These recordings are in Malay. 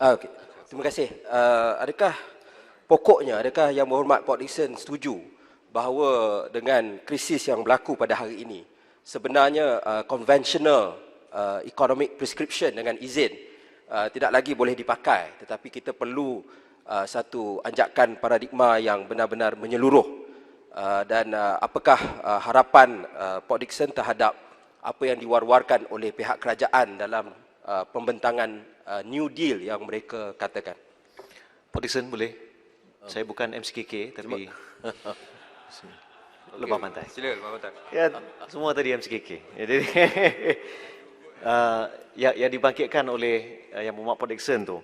Okey. Terima kasih. Adakah adakah Yang Berhormat Port Dickson setuju bahawa dengan krisis yang berlaku pada hari ini, sebenarnya conventional economic prescription dengan izin tidak lagi boleh dipakai, tetapi kita perlu satu anjakan paradigma yang benar-benar menyeluruh, dan apakah harapan Port Dickson terhadap apa yang diwar-warkan oleh pihak kerajaan dalam pembentangan New Deal yang mereka katakan? Port Dickson boleh? Saya bukan MCKK tapi Lebah Pantai. Sila Lebah Pantai. Ya, semua tadi MCKK. Jadi yang dibangkitkan oleh Yang Berhormat Port Dickson tu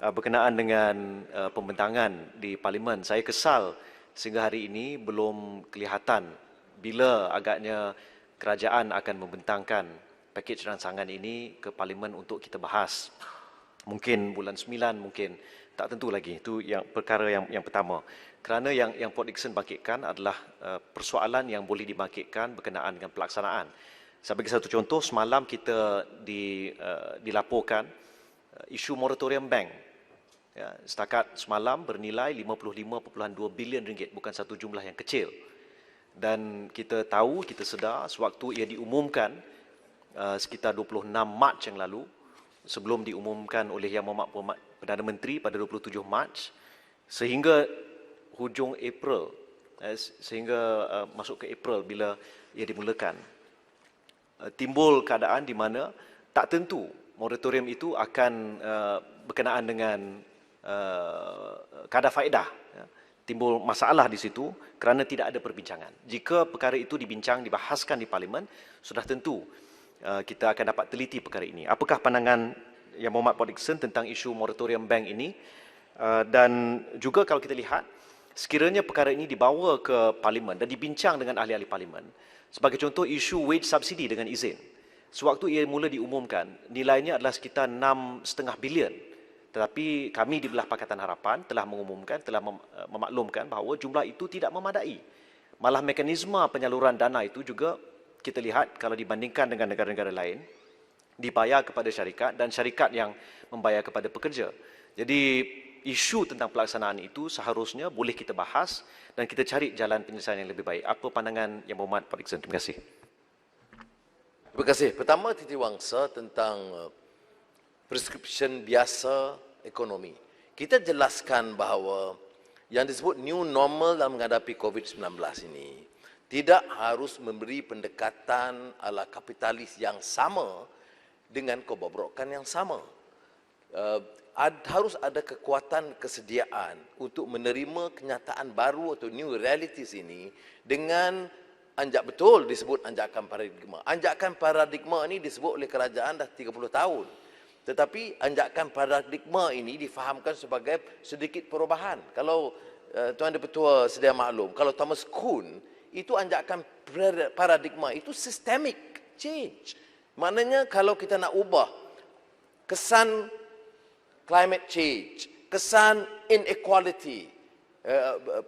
berkenaan dengan pembentangan di Parlimen. Saya kesal sehingga hari ini belum kelihatan bila agaknya kerajaan akan membentangkan pakej rancangan ini ke Parlimen untuk kita bahas. Mungkin bulan 9, mungkin tak tentu lagi. Itu yang perkara yang pertama. Kerana yang Port Dickson bangkitkan adalah persoalan yang boleh dibangkitkan berkenaan dengan pelaksanaan. Saya bagi satu contoh, semalam kita dilaporkan isu moratorium bank. Ya, setakat semalam bernilai 55.2 bilion ringgit, bukan satu jumlah yang kecil. Dan kita tahu, kita sedar sewaktu ia diumumkan sekitar 26 Mac yang lalu, sebelum diumumkan oleh Yang Berhormat Perdana Menteri pada 27 Mac, sehingga hujung April, sehingga masuk ke April bila ia dimulakan, timbul keadaan di mana tak tentu moratorium itu akan berkenaan dengan kadar faedah. Timbul masalah di situ kerana tidak ada perbincangan. Jika perkara itu dibahaskan di Parlimen, sudah tentu kita akan dapat teliti perkara ini. Apakah pandangan Yang Berhormat Port Dickson tentang isu moratorium bank ini? Dan juga kalau kita lihat, sekiranya perkara ini dibawa ke Parlimen dan dibincang dengan ahli-ahli Parlimen, sebagai contoh isu wage subsidi dengan izin. Sewaktu ia mula diumumkan, nilainya adalah sekitar 6,5 bilion. Tetapi kami di belah Pakatan Harapan telah mengumumkan, telah memaklumkan bahawa jumlah itu tidak memadai. Malah mekanisme penyaluran dana itu juga kita lihat kalau dibandingkan dengan negara-negara lain, dibayar kepada syarikat dan syarikat yang membayar kepada pekerja. Jadi isu tentang pelaksanaan itu seharusnya boleh kita bahas dan kita cari jalan penyelesaian yang lebih baik. Apa pandangan Yang Berhormat Port Dickson? Terima kasih. Terima kasih. Pertama, titiwangsa tentang prescription biasa ekonomi. Kita jelaskan bahawa yang disebut new normal dalam menghadapi COVID-19 ini tidak harus memberi pendekatan ala kapitalis yang sama dengan kebobrokan yang sama. Harus ada kekuatan kesediaan untuk menerima kenyataan baru atau new realities ini dengan betul disebut anjakan paradigma. Anjakan paradigma ini disebut oleh kerajaan dah 30 tahun. Tetapi anjakan paradigma ini difahamkan sebagai sedikit perubahan. Kalau Tuan Dipertua sedia maklum, kalau Thomas Kuhn, itu anjakan paradigma itu systemic change. Maknanya kalau kita nak ubah kesan climate change, kesan inequality,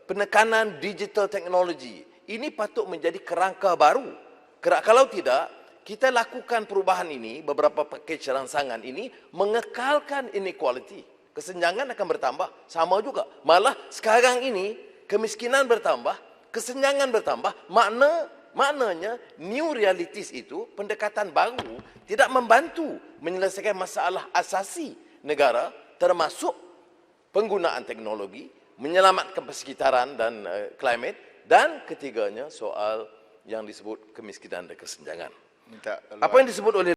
penekanan digital technology, ini patut menjadi kerangka baru. Kalau tidak, kita lakukan perubahan ini, beberapa pakej rangsangan ini, mengekalkan inequality. Kesenjangan akan bertambah, sama juga. Malah sekarang ini, kemiskinan bertambah, kesenjangan bertambah, maknanya new realities itu, pendekatan baru, tidak membantu menyelesaikan masalah asasi negara, termasuk penggunaan teknologi, menyelamatkan persekitaran dan climate, dan ketiganya soal yang disebut kemiskinan dan kesenjangan. Apa yang disebut oleh